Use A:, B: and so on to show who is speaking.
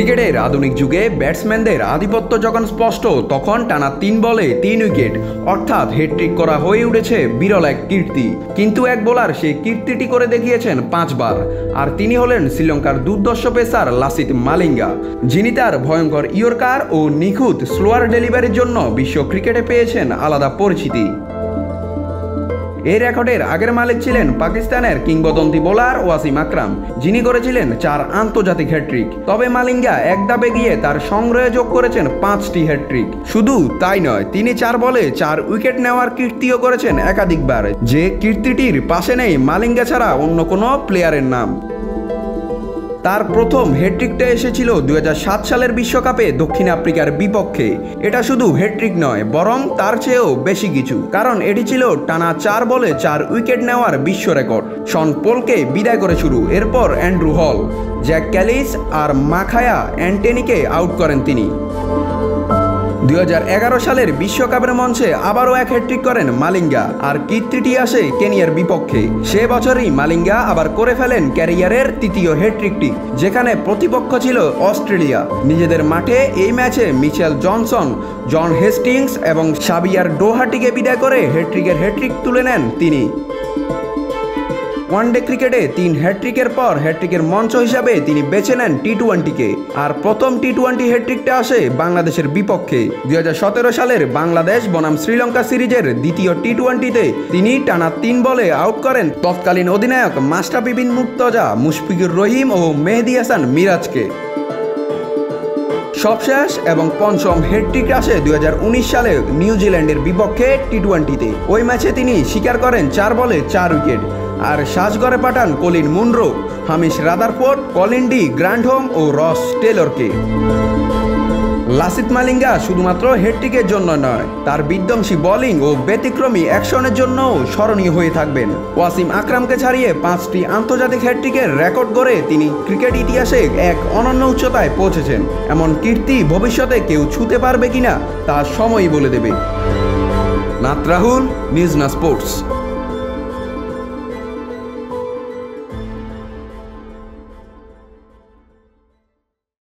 A: ক্রিকেটের আধুনিক যুগে ব্যাটসম্যানদের আধিপত্য যখন স্পষ্ট, তখন টানা 3 বলে 3 উইকেট অর্থাৎ হ্যাট্রিক করা হয়ে উঠেছে বিরল এক কীর্তি। কিন্তু এক বোলার সেই কীর্তিটি করে দেখিয়েছেন 5 বার, আর তিনি হলেন শ্রীলঙ্কার দুর্ধর্ষ পেসার লাসিথ মালিঙ্গা, যিনি তার ভয়ঙ্কর ইয়র্কার ও নিখুঁত স্লোয়ার ডেলিভারির জন্য বিশ্ব ক্রিকেটে পেয়েছেন আলাদা পরিচিতি। এই রেকর্ডের আগের মালিক ছিলেন পাকিস্তানের কিংবদন্তি বোলার ওয়াসিম আকরাম, যিনি করেছিলেন 4 আন্তর্জাতিক হ্যাট্রিক। তবে মালিঙ্গা এক ধাপে গিয়ে তার সংগ্রহে যোগ করেছেন 5টি হ্যাট্রিক। শুধু তাই নয়, তিনি 4 বলে 4 উইকেট নেওয়ার কীর্তিও করেছেন একাধিকবার, যে কীর্তিটির পাশে নেই মালিঙ্গা ছাড়া অন্য কোনো প্লেয়ারের নাম। তার প্রথম হ্যাট্রিকটা এসেছিল 2007 সালের বিশ্বকাপে দক্ষিণ আফ্রিকার বিপক্ষে। এটা শুধু হ্যাট্রিক নয়, বরং তার চেয়েও বেশি কিছু, কারণ এটি ছিল টানা 4 বলে 4 উইকেট নেওয়ার বিশ্ব রেকর্ড। শন পোলকে বিদায় করে শুরু, এরপর অ্যান্ড্রু হল, জ্যাক ক্যালিস আর মাখায়া অ্যান্টনিকে আউট করেন তিনি। 2011 সালের বিশ্বকাপের মঞ্চে আবারও এক হ্যাট্রিক করেন মালিঙ্গা, আর কীর্তিটি আসে কেনিয়ার বিপক্ষে। সে বছরই মালিঙ্গা আবার করে ফেলেন ক্যারিয়ারের 3য় হ্যাট্রিকটি, যেখানে প্রতিপক্ষ ছিল অস্ট্রেলিয়া। নিজেদের মাঠে এই ম্যাচে মিচেল জনসন, জন হেস্টিংস এবং সাবিয়ার ডোহাটিকে বিদায় করে হ্যাট্রিকের হ্যাট্রিক তুলে নেন তিনি। ওয়ানডে ক্রিকেটে 3 হ্যাট্রিকের পর হ্যাট্রিকের মঞ্চ হিসাবে তিনি বেছে নেন টি-20কে, আর প্রথম টি-20 হ্যাট্রিকটা আসে বাংলাদেশের বিপক্ষে। 2017 সালের বাংলাদেশ বনাম শ্রীলঙ্কা সিরিজের দ্বিতীয় টি-20তে তিনি টানা 3 বলে আউট করেন তৎকালীন অধিনায়ক মাশরাফি বিন মুর্তজা, মুশফিকুর রহিম ও মেহেদী হাসান মিরাজকে। সবশেষ এবং পঞ্চম হ্যাট্রিক আসে 2019 সালে নিউজিল্যান্ডের বিপক্ষে টি-20তে। ওই ম্যাচে তিনি শিকার করেন 4 বলে 4 উইকেট, আর সাজঘরে পাঠান Colin Munro, Hamish Rutherford, Colin de Grandhomme ও রস টেলরকে। লাসিথ মালিঙ্গা শুধুমাত্র হ্যাট্রিকের জন্য নয়, তার বিধ্বংসী বোলিং ও ব্যতিক্রমী অ্যাকশনের জন্যও স্মরণীয় হয়ে থাকবেন। ওয়াসিম আকরামকে ছাড়িয়ে 5টি আন্তর্জাতিক হ্যাট্রিকের রেকর্ড গড়ে তিনি ক্রিকেট ইতিহাসে এক অনন্য উচ্চতায় পৌঁছেছেন। এমন কীর্তি ভবিষ্যতে কেউ ছুঁতে পারবে কিনা তা সময়ই বলে দেবে। নাত রাহুল, নিউজ না স্পোর্টস।